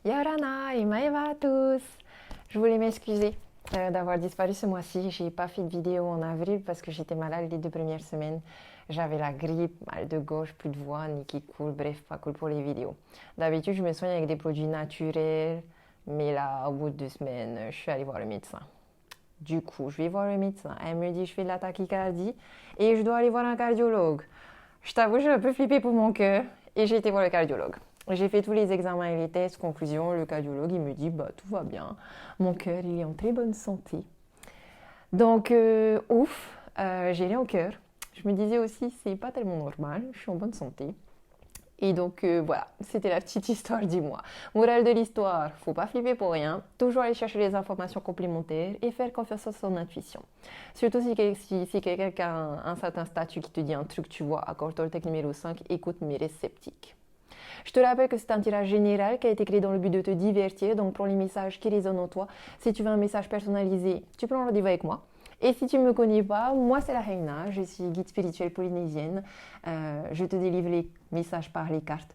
Yorana et Maeva à tous. Je voulais m'excuser d'avoir disparu ce mois-ci. J'ai pas fait de vidéo en avril parce que j'étais malade les 2 premières semaines. J'avais la grippe, mal de gorge, plus de voix, nez qui coule, bref, pas cool pour les vidéos. D'habitude, je me soigne avec des produits naturels, mais là, au bout de 2 semaines, je suis allée voir le médecin. Du coup, je vais voir le médecin. Elle me dit que je fais de la tachycardie et je dois aller voir un cardiologue. Je t'avoue, j'ai un peu flippé pour mon cœur et j'ai été voir le cardiologue. J'ai fait tous les examens et les tests. Conclusion, le cardiologue, il me dit, bah, tout va bien. Mon cœur, il est en très bonne santé. Donc, ouf, j'ai rien au cœur. Je me disais aussi, c'est pas tellement normal, je suis en bonne santé. Et donc, voilà, c'était la petite histoire du mois. Morale de l'histoire, faut pas flipper pour rien. Toujours aller chercher les informations complémentaires et faire confiance à son intuition. Surtout si quelqu'un a un certain statut qui te dit un truc, tu vois, accord Toltec numéro 5, écoute mais reste sceptique. Je te rappelle que c'est un tirage général qui a été créé dans le but de te divertir, donc prends les messages qui résonnent en toi. Si tu veux un message personnalisé, tu prends rendez-vous avec moi. Et si tu ne me connais pas, moi c'est la Reina, je suis guide spirituelle polynésienne. Je te délivre les messages par les cartes.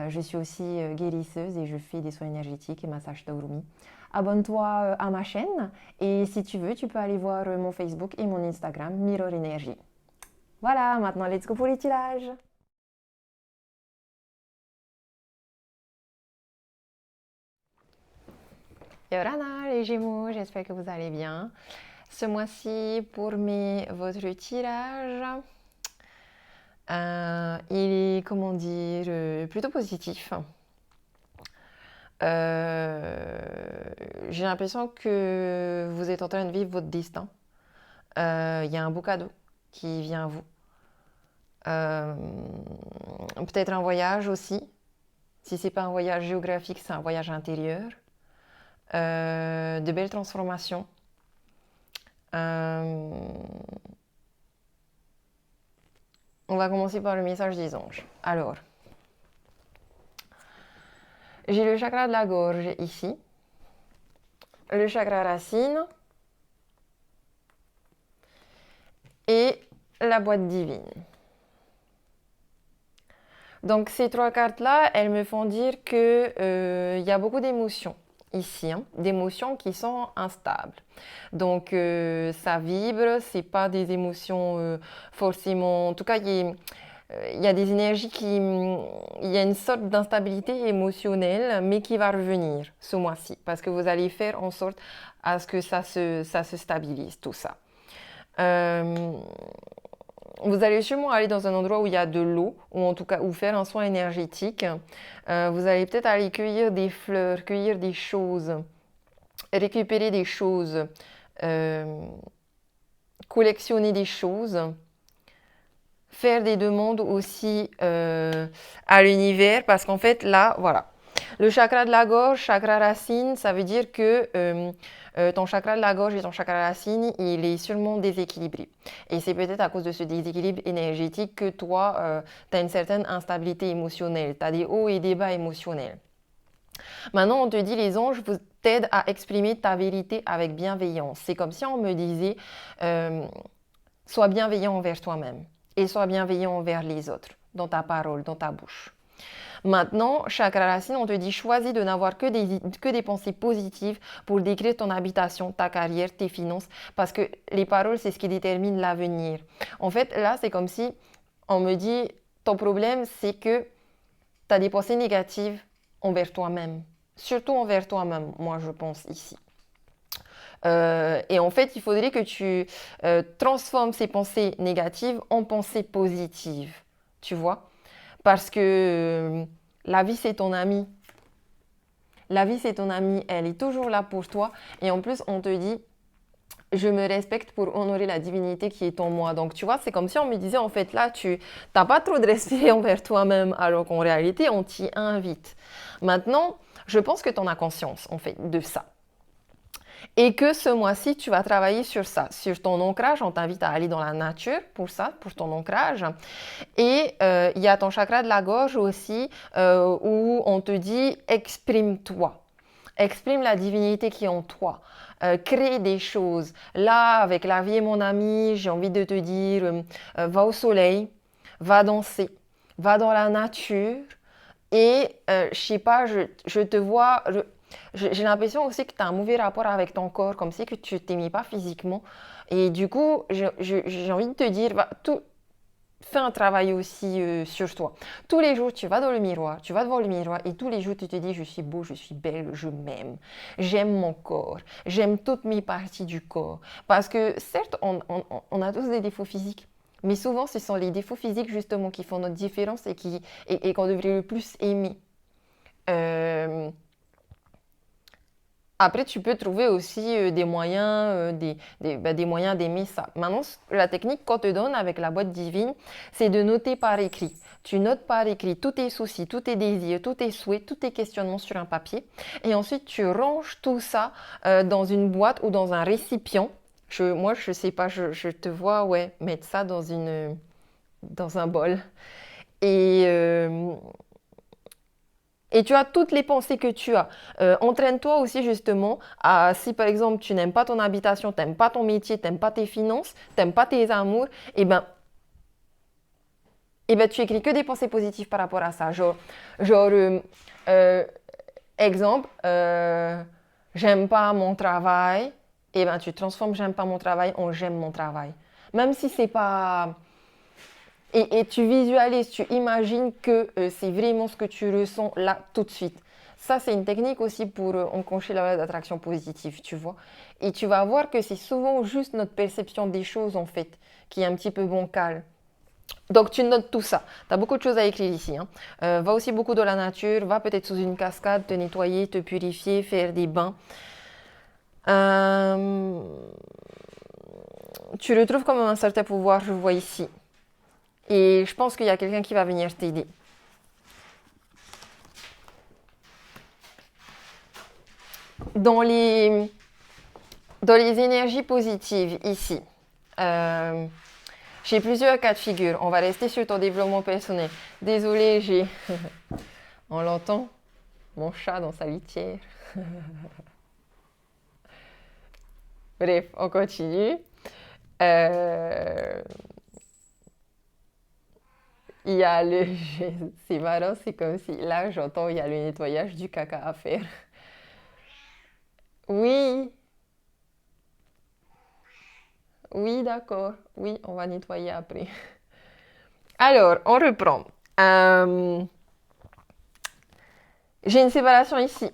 Je suis aussi guérisseuse et je fais des soins énergétiques et massages Taurumi. Abonne-toi à ma chaîne et si tu veux, tu peux aller voir mon Facebook et mon Instagram, Mirror Energy. Voilà, maintenant let's go pour les tirages. Yorana, les Gémeaux, j'espère que vous allez bien. Ce mois-ci, pour votre tirage, il est, comment dire, plutôt positif. J'ai l'impression que vous êtes en train de vivre votre destin. Il y a un beau cadeau qui vient à vous. Peut-être un voyage aussi. Si c'est pas un voyage géographique, c'est un voyage intérieur. De belles transformations. On va commencer par le message des anges. Alors, j'ai le chakra de la gorge ici, le chakra racine et la boîte divine. Donc ces trois cartes-là, elles me font dire qu'il y a beaucoup d'émotions ici, d'émotions qui sont instables. Donc ça vibre, c'est pas des émotions forcément. En tout cas, il y a des énergies il y a une sorte d'instabilité émotionnelle, mais qui va revenir ce mois-ci, parce que vous allez faire en sorte à ce que ça se stabilise, tout ça. Vous allez sûrement aller dans un endroit où il y a de l'eau, ou en tout cas où faire un soin énergétique. Vous allez peut-être aller cueillir des fleurs, cueillir des choses, récupérer des choses, collectionner des choses, faire des demandes aussi à l'univers, parce qu'en fait là, voilà. Le chakra de la gorge, chakra racine, ça veut dire que ton chakra de la gorge et ton chakra racine, il est sûrement déséquilibré. Et c'est peut-être à cause de ce déséquilibre énergétique que toi, tu as une certaine instabilité émotionnelle, tu as des hauts et des bas émotionnels. Maintenant, on te dit, les anges vous t'aident à exprimer ta vérité avec bienveillance. C'est comme si on me disait, sois bienveillant envers toi-même et sois bienveillant envers les autres, dans ta parole, dans ta bouche. Maintenant, chakra racine, on te dit choisis de n'avoir que des pensées positives pour décrire ton habitation, ta carrière, tes finances, parce que les paroles, c'est ce qui détermine l'avenir. En fait, là, c'est comme si on me dit, ton problème, c'est que tu as des pensées négatives envers toi-même, surtout envers toi-même, moi je pense ici. Et en fait, il faudrait que tu transformes ces pensées négatives en pensées positives, tu vois? Parce que la vie, c'est ton ami. La vie, c'est ton ami. Elle est toujours là pour toi. Et en plus, on te dit, je me respecte pour honorer la divinité qui est en moi. Donc, tu vois, c'est comme si on me disait, en fait, là, tu n'as pas trop de respect envers toi-même, alors qu'en réalité, on t'y invite. Maintenant, je pense que tu en as conscience, en fait, de ça. Et que ce mois-ci, tu vas travailler sur ça, sur ton ancrage. On t'invite à aller dans la nature pour ça, pour ton ancrage. Et il y a ton chakra de la gorge aussi, où on te dit exprime-toi. Exprime la divinité qui est en toi. Crée des choses. Là, avec La vie est mon ami, j'ai envie de te dire, va au soleil, va danser, va dans la nature, Et je sais pas, je te vois, j'ai l'impression aussi que tu as un mauvais rapport avec ton corps, comme si que tu t'aimais pas physiquement. Et du coup, j'ai envie de te dire, fais un travail aussi sur toi. Tous les jours, tu vas dans le miroir, tu vas devant le miroir et tous les jours, tu te dis, je suis beau, je suis belle, je m'aime. J'aime mon corps, j'aime toutes mes parties du corps. Parce que certes, on a tous des défauts physiques. Mais souvent, ce sont les défauts physiques justement qui font notre différence et qu'on devrait le plus aimer. Euh, Après, tu peux trouver aussi des moyens, des moyens d'aimer ça. Maintenant, la technique qu'on te donne avec la boîte divine, c'est de noter par écrit. Tu notes par écrit tous tes soucis, tous tes désirs, tous tes souhaits, tous tes questionnements sur un papier. Et ensuite, tu ranges tout ça dans une boîte ou dans un récipient. Moi, je sais pas, je te vois, ouais, mettre ça dans un bol. Et, euh, et tu as toutes les pensées que tu as. Entraîne-toi aussi justement à, si par exemple tu n'aimes pas ton habitation, tu n'aimes pas ton métier, tu n'aimes pas tes finances, tu n'aimes pas tes amours, et ben tu écris que des pensées positives par rapport à ça. Genre euh, exemple, j'aime pas mon travail, et ben tu transformes j'aime pas mon travail en j'aime mon travail. Même si c'est pas... Et tu visualises, tu imagines que c'est vraiment ce que tu ressens là tout de suite. Ça, c'est une technique aussi pour enclencher la loi d'attraction positive, tu vois. Et tu vas voir que c'est souvent juste notre perception des choses, en fait, qui est un petit peu bancale. Donc, tu notes tout ça. Tu as beaucoup de choses à écrire ici, hein. Va aussi beaucoup dans la nature, va peut-être sous une cascade, te nettoyer, te purifier, faire des bains. Euh, Tu retrouves comme un certain pouvoir, je vois ici. Et je pense qu'il y a quelqu'un qui va venir t'aider. Dans les, dans les énergies positives, ici, euh, j'ai plusieurs cas de figure. On va rester sur ton développement personnel. Désolée, on l'entend, mon chat dans sa litière. Bref, on continue. Euh, il y a le... C'est marrant, c'est comme si... Là, j'entends, il y a le nettoyage du caca à faire. Oui, oui, d'accord. Oui, on va nettoyer après. Alors, on reprend. Euh, j'ai une séparation ici.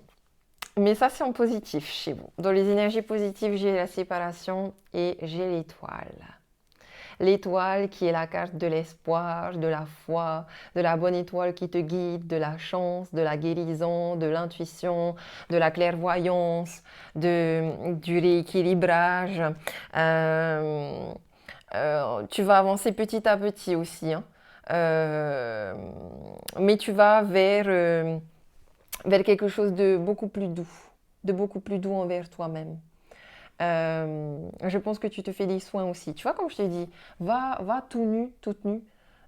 Mais ça, c'est en positif chez vous. Dans les énergies positives, j'ai la séparation et j'ai l'étoile. L'étoile qui est la carte de l'espoir, de la foi, de la bonne étoile qui te guide, de la chance, de la guérison, de l'intuition, de la clairvoyance, du rééquilibrage. Euh, Tu vas avancer petit à petit aussi, hein. Euh, mais tu vas vers quelque chose de beaucoup plus doux envers toi-même. Je pense que tu te fais des soins aussi. Tu vois, comme je t'ai dit, va tout nu, toute nue,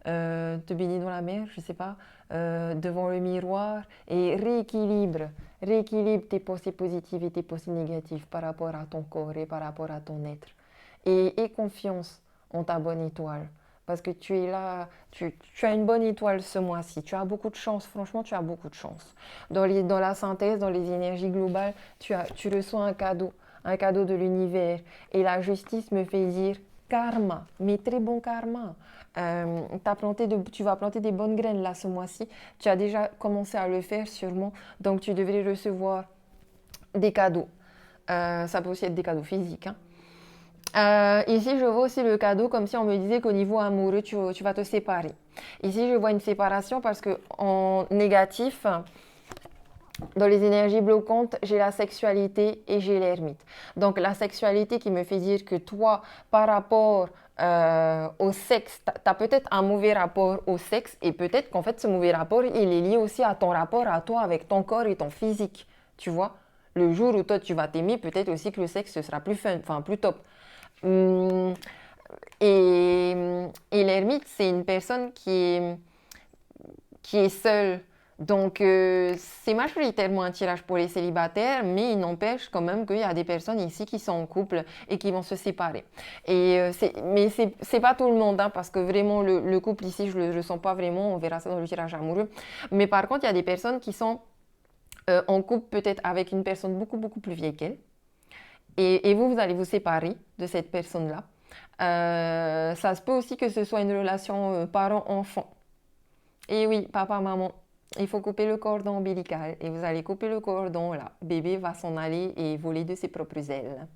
te baigner dans la mer, je sais pas, devant le miroir et rééquilibre tes pensées positives et tes pensées négatives par rapport à ton corps et par rapport à ton être. Et aie confiance en ta bonne étoile. Parce que tu es là, tu as une bonne étoile ce mois-ci. Tu as beaucoup de chance, franchement, tu as beaucoup de chance. Dans la synthèse, dans les énergies globales, tu reçois un cadeau de l'univers. Et la justice me fait dire karma, mais très bon karma. Tu vas planter des bonnes graines là ce mois-ci. Tu as déjà commencé à le faire sûrement, donc tu devrais recevoir des cadeaux. Ça peut aussi être des cadeaux physiques, hein. Ici, je vois aussi le cadeau comme si on me disait qu'au niveau amoureux, tu vas te séparer. Ici, je vois une séparation parce que en négatif, dans les énergies bloquantes, j'ai la sexualité et j'ai l'ermite. Donc la sexualité qui me fait dire que toi, par rapport au sexe, tu as peut-être un mauvais rapport au sexe et peut-être qu'en fait ce mauvais rapport, il est lié aussi à ton rapport à toi avec ton corps et ton physique. Tu vois, le jour où toi tu vas t'aimer, peut-être aussi que le sexe ce sera plus fun, enfin plus top. Hum, et l'ermite, c'est une personne qui est seule. Donc, c'est majoritairement un tirage pour les célibataires, mais il n'empêche quand même qu'il y a des personnes ici qui sont en couple et qui vont se séparer. Mais c'est pas tout le monde, hein, parce que vraiment, le couple ici, je le sens pas vraiment, on verra ça dans le tirage amoureux. Mais par contre, il y a des personnes qui sont en couple peut-être avec une personne beaucoup plus vieille qu'elle. Et vous, vous allez vous séparer de cette personne-là. Ça se peut aussi que ce soit une relation parent-enfant. Et oui, papa, maman, il faut couper le cordon ombilical. Et vous allez couper le cordon, là. Bébé va s'en aller et voler de ses propres ailes.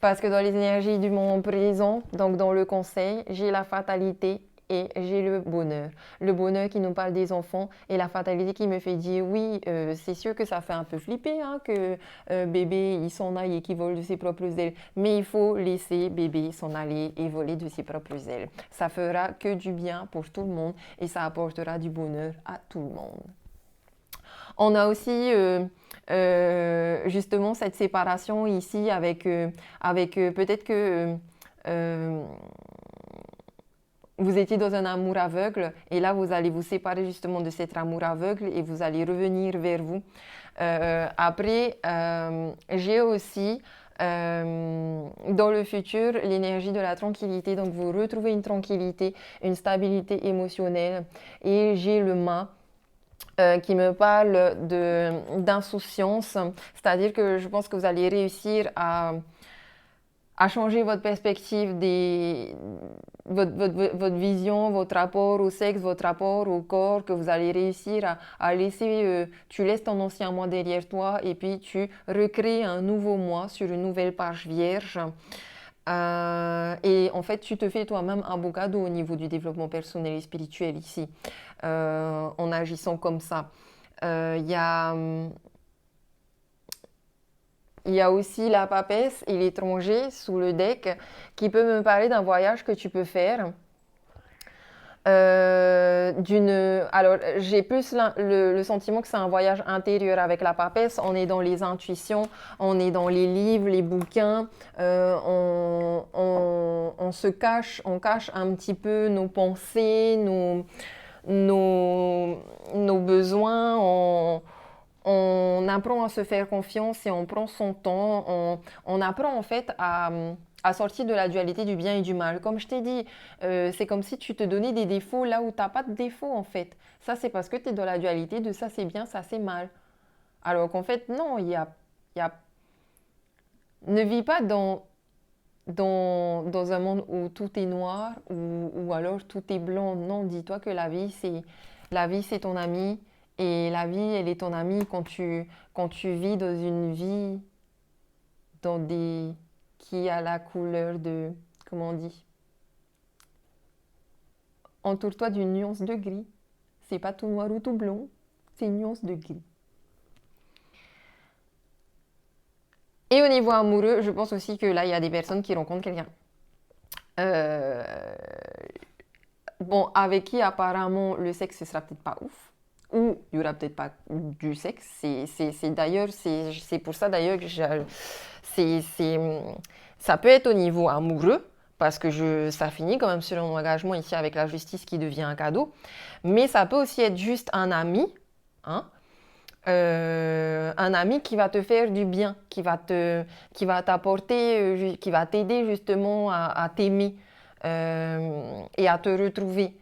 Parce que dans les énergies du moment présent, donc dans le conseil, j'ai la fatalité et j'ai le bonheur. Le bonheur qui nous parle des enfants et la fatalité qui me fait dire oui, c'est sûr que ça fait un peu flipper hein, que bébé il s'en aille et qu'il vole de ses propres ailes, mais il faut laisser bébé s'en aller et voler de ses propres ailes. Ça fera que du bien pour tout le monde et ça apportera du bonheur à tout le monde. On a aussi justement cette séparation ici avec peut-être que vous étiez dans un amour aveugle et là vous allez vous séparer justement de cet amour aveugle et vous allez revenir vers vous. Après, j'ai aussi dans le futur l'énergie de la tranquillité, donc vous retrouvez une tranquillité, une stabilité émotionnelle et j'ai le mât qui me parle d'insouciance, c'est-à-dire que je pense que vous allez réussir à changer votre perspective, votre vision, votre rapport au sexe, votre rapport au corps, que vous allez réussir à laisser, tu laisses ton ancien moi derrière toi et puis tu recrées un nouveau moi sur une nouvelle page vierge. Et en fait, tu te fais toi-même un beau cadeau au niveau du développement personnel et spirituel ici, en agissant comme ça. Il y a aussi la papesse et l'étranger sous le deck qui peut me parler d'un voyage que tu peux faire. Alors, j'ai plus le sentiment que c'est un voyage intérieur avec la papesse. On est dans les intuitions, on est dans les livres, les bouquins. On se cache, on cache un petit peu nos pensées, nos besoins. On apprend à se faire confiance et on prend son temps. On apprend en fait à sortir de la dualité du bien et du mal. Comme je t'ai dit, c'est comme si tu te donnais des défauts là où tu n'as pas de défauts en fait. Ça, c'est parce que tu es dans la dualité de ça c'est bien, ça c'est mal. Alors qu'en fait, non, il y a... ne vis pas dans un monde où tout est noir ou alors tout est blanc. Non, dis-toi que la vie, c'est ton ami. Et la vie, elle est ton amie quand tu vis dans une vie qui a la couleur de, comment on dit, entoure-toi d'une nuance de gris. C'est pas tout noir ou tout blanc, c'est une nuance de gris. Et au niveau amoureux, je pense aussi que là, il y a des personnes qui rencontrent quelqu'un. Euh, bon, avec qui apparemment le sexe ne sera peut-être pas ouf. Ou il n'y aura peut-être pas du sexe. C'est pour ça d'ailleurs que ça peut être au niveau amoureux, parce que ça finit quand même sur un engagement ici avec la justice qui devient un cadeau. Mais ça peut aussi être juste un ami, hein, un ami qui va te faire du bien, qui va t'apporter, qui va t'aider justement à t'aimer et à te retrouver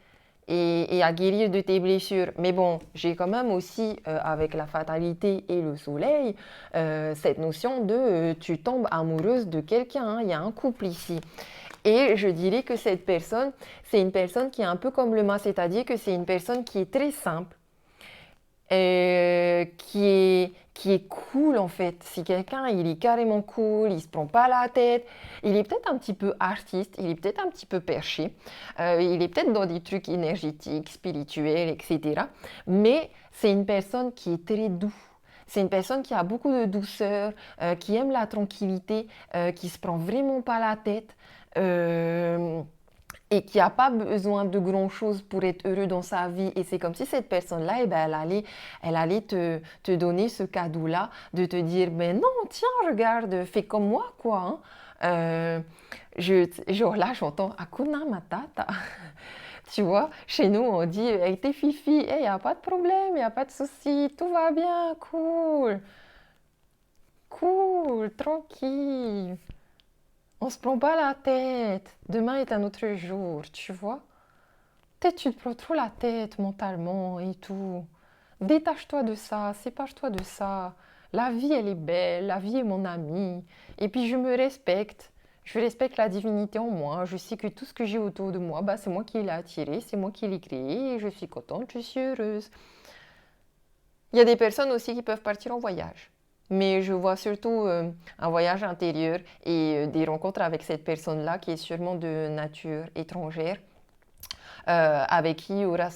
et à guérir de tes blessures. Mais bon, j'ai quand même aussi, avec la fatalité et le soleil, cette notion de tu tombes amoureuse de quelqu'un, hein, il y a un couple ici. Et je dirais que cette personne, c'est une personne qui est un peu comme le mât, c'est-à-dire que c'est une personne qui est très simple, qui est cool en fait. Si quelqu'un il est carrément cool, il se prend pas la tête, il est peut-être un petit peu artiste, il est peut-être un petit peu perché, il est peut-être dans des trucs énergétiques, spirituels, etc. Mais c'est une personne qui est très douce. C'est une personne qui a beaucoup de douceur, qui aime la tranquillité, qui se prend vraiment pas la tête. Et qui n'a pas besoin de grand-chose pour être heureux dans sa vie. Et c'est comme si cette personne-là, eh ben, elle allait te donner ce cadeau-là, de te dire, ben non, tiens, regarde, fais comme moi, quoi. Hein. Genre là, j'entends Hakuna Matata. Tu vois, chez nous, on dit, hey, t'es fifi, il n'y a pas de problème, il n'y a pas de souci, tout va bien, cool, cool, tranquille. On se prend pas la tête. Demain est un autre jour, tu vois. Peut-être tu te prends trop la tête mentalement et tout. Détache-toi de ça, sépare-toi de ça. La vie, elle est belle, la vie est mon amie. Et puis je me respecte. Je respecte la divinité en moi. Je sais que tout ce que j'ai autour de moi, bah, c'est moi qui l'ai attiré, c'est moi qui l'ai créé. Et je suis contente, je suis heureuse. Il y a des personnes aussi qui peuvent partir en voyage. Mais je vois surtout un voyage intérieur et des rencontres avec cette personne-là qui est sûrement de nature étrangère, avec qui il y aura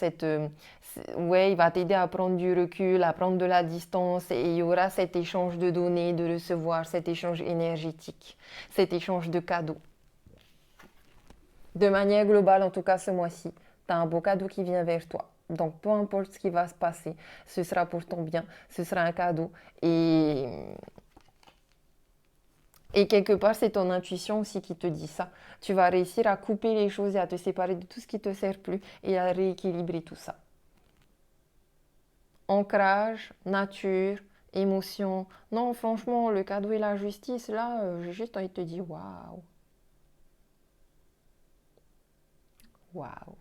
ouais, il va t'aider à prendre du recul, à prendre de la distance et il y aura cet échange de données, de recevoir, cet échange énergétique, cet échange de cadeaux. De manière globale, en tout cas ce mois-ci, tu as un beau cadeau qui vient vers toi. Donc peu importe ce qui va se passer, ce sera pour ton bien, ce sera un cadeau. Et quelque part, c'est ton intuition aussi qui te dit ça. Tu vas réussir à couper les choses et à te séparer de tout ce qui ne te sert plus et à rééquilibrer tout ça. Ancrage, nature, émotion. Non, franchement, le cadeau et la justice, là, j'ai juste envie de te dire waouh. Waouh.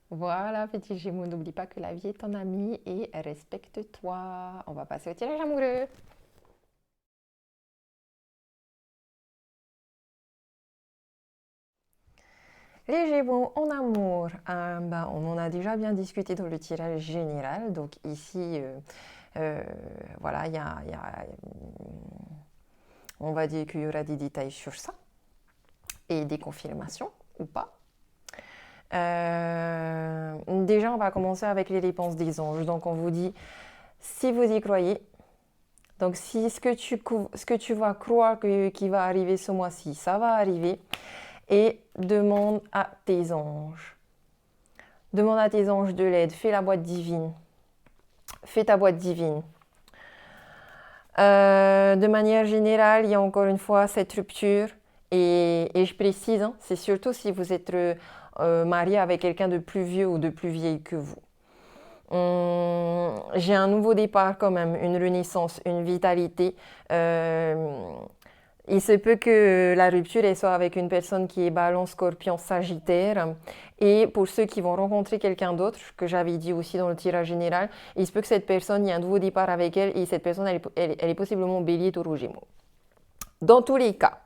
Voilà, petit Gémeaux, n'oublie pas que la vie est ton ami et respecte-toi. On va passer au tirage amoureux. Les Gémeaux en amour, on en a déjà bien discuté dans le tirage général. Donc ici, voilà, on va dire qu'il y aura des détails sur ça et des confirmations ou pas. Déjà, on va commencer avec les réponses des anges. Donc on vous dit, si vous y croyez, donc si ce que tu vas croire qui va arriver ce mois-ci, ça va arriver. Et demande à tes anges. Demande à tes anges de l'aide. Fais la boîte divine. Fais ta boîte divine. De manière générale, il y a encore une fois cette rupture. Et je précise, hein, c'est surtout si vous êtes marié avec quelqu'un de plus vieux ou de plus vieille que vous. J'ai un nouveau départ quand même, une renaissance, une vitalité. Il se peut que la rupture elle soit avec une personne qui est Balance, Scorpion, Sagittaire. Et pour ceux qui vont rencontrer quelqu'un d'autre, que j'avais dit aussi dans le tirage général, il se peut que cette personne, il y a un nouveau départ avec elle et cette personne, elle est possiblement Bélier, Taureau, Gémeaux. Dans tous les cas,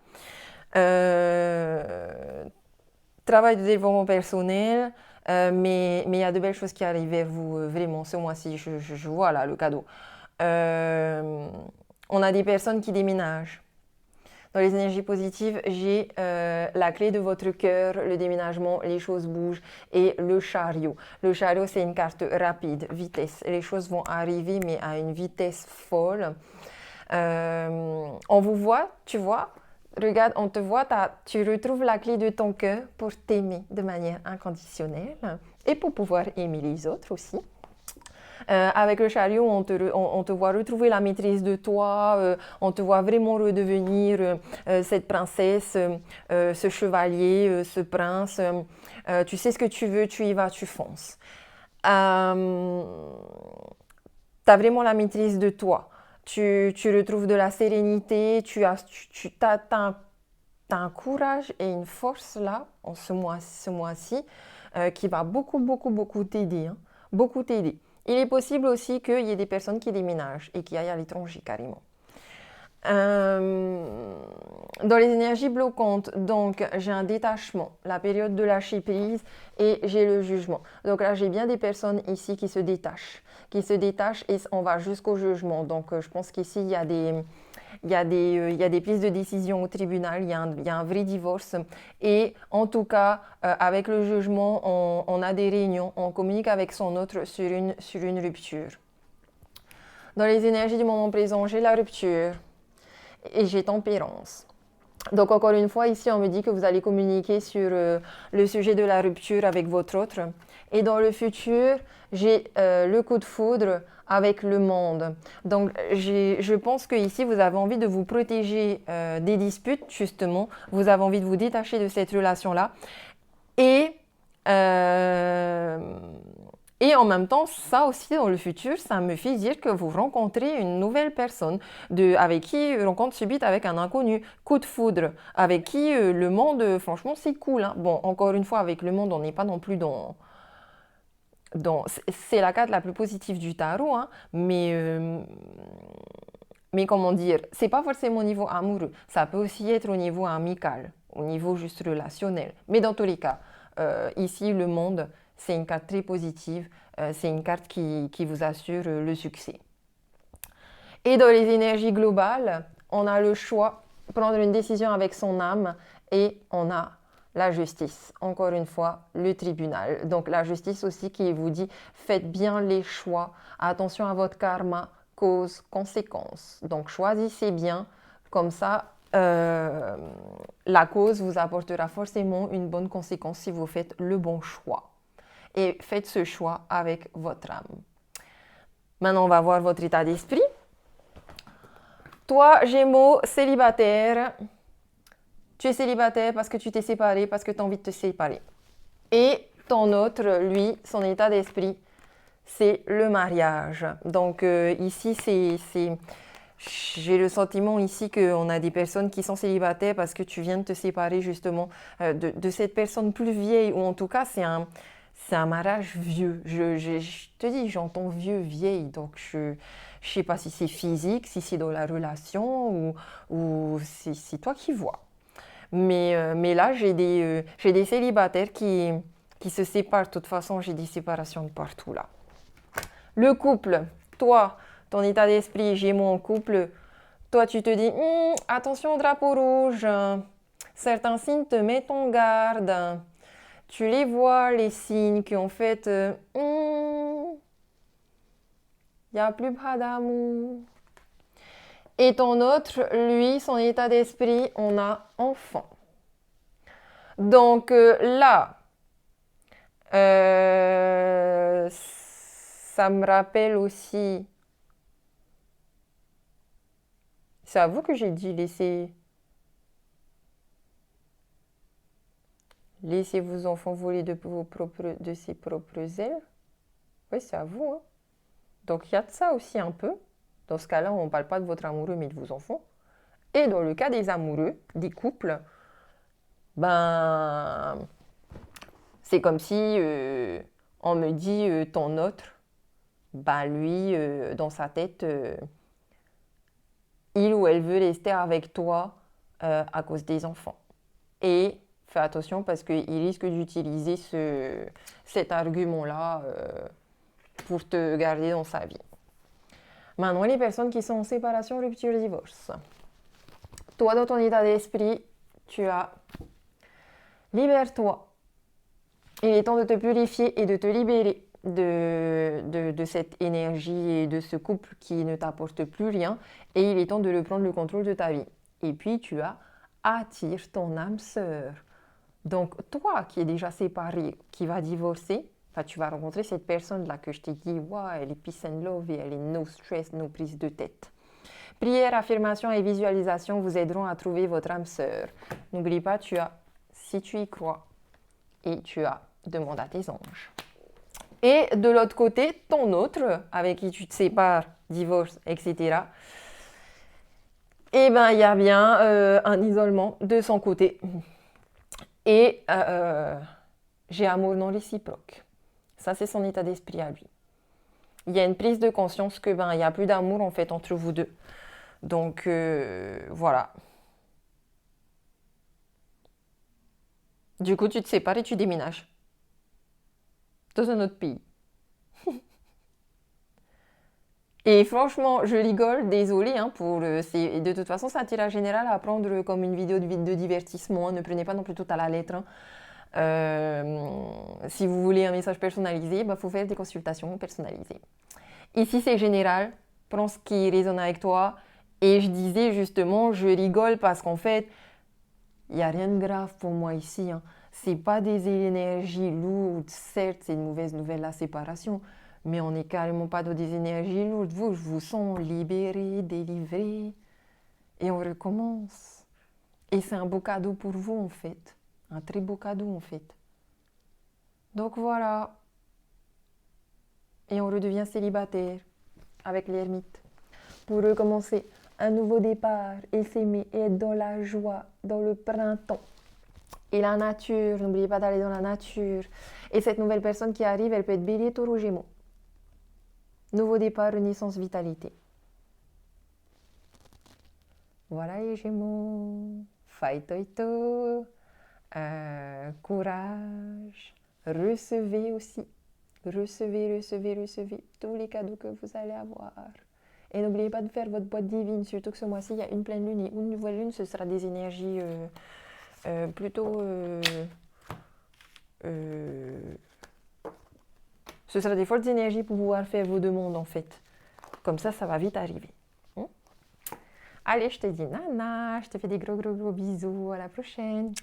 travail de développement personnel, mais il y a de belles choses qui arrivent vers vous vraiment ce mois-ci. Je vois là le cadeau. On a des personnes qui déménagent. Dans les énergies positives, j'ai la clé de votre cœur, le déménagement, les choses bougent et le chariot. Le chariot, c'est une carte rapide, vitesse. Les choses vont arriver, mais à une vitesse folle. On vous voit, tu vois, regarde, on te voit, tu retrouves la clé de ton cœur pour t'aimer de manière inconditionnelle et pour pouvoir aimer les autres aussi. Avec le chariot, on te voit retrouver la maîtrise de toi, on te voit vraiment redevenir cette princesse, ce chevalier, ce prince. Tu sais ce que tu veux, tu y vas, tu fonces. Tu as vraiment la maîtrise de toi. Tu retrouves de la sérénité, tu as un courage et une force là, en ce mois-ci, qui va beaucoup t'aider. Hein, beaucoup t'aider. Il est possible aussi qu'il y ait des personnes qui déménagent et qui aillent à l'étranger carrément. Dans les énergies bloquantes, donc j'ai un détachement, la période de lâcher prise et j'ai le jugement. Donc là j'ai bien des personnes ici qui se détachent et on va jusqu'au jugement. Donc je pense qu'ici il y a des prises de décision au tribunal, il y a un vrai divorce. Et en tout cas, avec le jugement, on a des réunions, on communique avec son autre sur une rupture. Dans les énergies du moment présent, j'ai la rupture et j'ai tempérance. Donc encore une fois, ici on me dit que vous allez communiquer sur le sujet de la rupture avec votre autre. Et dans le futur, j'ai le coup de foudre avec le monde. Donc je pense que ici vous avez envie de vous protéger des disputes justement. Vous avez envie de vous détacher de cette relation-là. Et Euh, et en même temps, ça aussi dans le futur, ça me fait dire que vous rencontrez une nouvelle personne avec qui rencontre subite avec un inconnu, coup de foudre, avec qui le monde, franchement, c'est cool, hein. Bon, encore une fois, avec le monde, on n'est pas non plus c'est la carte la plus positive du tarot, hein, mais comment dire, c'est pas forcément au niveau amoureux, ça peut aussi être au niveau amical, au niveau juste relationnel. Mais dans tous les cas, ici, le monde, c'est une carte très positive, c'est une carte qui vous assure le succès. Et dans les énergies globales, on a le choix, prendre une décision avec son âme et on a la justice. Encore une fois, le tribunal. Donc la justice aussi qui vous dit faites bien les choix, attention à votre karma, cause, conséquence. Donc choisissez bien, comme ça la cause vous apportera forcément une bonne conséquence si vous faites le bon choix. Et faites ce choix avec votre âme. Maintenant, on va voir votre état d'esprit. Toi, Gémeaux, célibataire, tu es célibataire parce que tu t'es séparé, parce que tu as envie de te séparer. Et ton autre, lui, son état d'esprit, c'est le mariage. Donc ici, j'ai le sentiment ici qu'on a des personnes qui sont célibataires parce que tu viens de te séparer justement de cette personne plus vieille, ou en tout cas, c'est un mariage vieux. Je te dis, j'entends vieux, vieille, donc je ne sais pas si c'est physique, si c'est dans la relation, ou c'est toi qui vois. Mais là, j'ai des célibataires qui se séparent. De toute façon, j'ai des séparations de partout là. Le couple, toi, ton état d'esprit, Gémeaux en couple, toi, tu te dis, attention au drapeau rouge, certains signes te mettent en garde. Tu les vois, les signes qui ont fait, il n'y a plus pas d'amour. Et ton autre, lui, son état d'esprit, on a enfant. Donc là, ça me rappelle aussi. C'est à vous que j'ai dit laissez vos enfants voler de ses propres ailes. Oui, c'est à vous, hein. Donc il y a de ça aussi un peu. Dans ce cas-là, on ne parle pas de votre amoureux, mais de vos enfants. Et dans le cas des amoureux, des couples, ben, c'est comme si on me dit ton autre, ben lui, dans sa tête, il ou elle veut rester avec toi à cause des enfants. Et fais attention parce qu'il risque d'utiliser cet argument-là pour te garder dans sa vie. Maintenant, les personnes qui sont en séparation, rupture, divorce. Toi, dans ton état d'esprit, tu as libère-toi. Il est temps de te purifier et de te libérer de cette énergie et de ce couple qui ne t'apporte plus rien. Et il est temps de reprendre le contrôle de ta vie. Et puis, tu as attire ton âme sœur. Donc, toi qui es déjà séparé, qui va divorcer, tu vas rencontrer cette personne-là que je t'ai dit, wow, elle est peace and love et elle est no stress, no prise de tête. Prière, affirmation et visualisation vous aideront à trouver votre âme sœur. N'oublie pas, si tu y crois, et tu as, demande à tes anges. Et de l'autre côté, ton autre, avec qui tu te sépares, divorce, etc., eh bien, il y a bien un isolement de son côté. Et j'ai amour non réciproque. Ça, c'est son état d'esprit à lui. Il y a une prise de conscience que il n'y a plus d'amour en fait entre vous deux. Donc voilà. Du coup, tu te sépares et tu déménages dans un autre pays. Et franchement, je rigole, désolée pour de toute façon, c'est un tirage général à prendre comme une vidéo de divertissement. Ne prenez pas non plus tout à la lettre, hein. Si vous voulez un message personnalisé, il faut faire des consultations personnalisées. Ici, c'est général. Prends ce qui résonne avec toi. Et je disais justement, je rigole parce qu'en fait, il n'y a rien de grave pour moi ici, hein. C'est pas des énergies lourdes. Certes, c'est une mauvaise nouvelle, la séparation. Mais on n'est carrément pas dans des énergies lourdes. Je vous sens libéré, délivré. Et on recommence. Et c'est un beau cadeau pour vous, en fait. Un très beau cadeau, en fait. Donc voilà. Et on redevient célibataire avec l'ermite. Pour recommencer un nouveau départ et s'aimer et être dans la joie, dans le printemps. Et la nature, n'oubliez pas d'aller dans la nature. Et cette nouvelle personne qui arrive, elle peut être Bélier, Taureau, Gémeaux. Nouveau départ, renaissance, vitalité. Voilà les Gémeaux. Faitoito. Courage. Recevez aussi. Recevez, recevez, recevez tous les cadeaux que vous allez avoir. Et n'oubliez pas de faire votre boîte divine, surtout que ce mois-ci, il y a une pleine lune et une nouvelle lune, ce sera des énergies plutôt... ce sera des fortes énergies pour pouvoir faire vos demandes en fait. Comme ça va vite arriver. Allez, je te dis nana, je te fais des gros bisous, à la prochaine.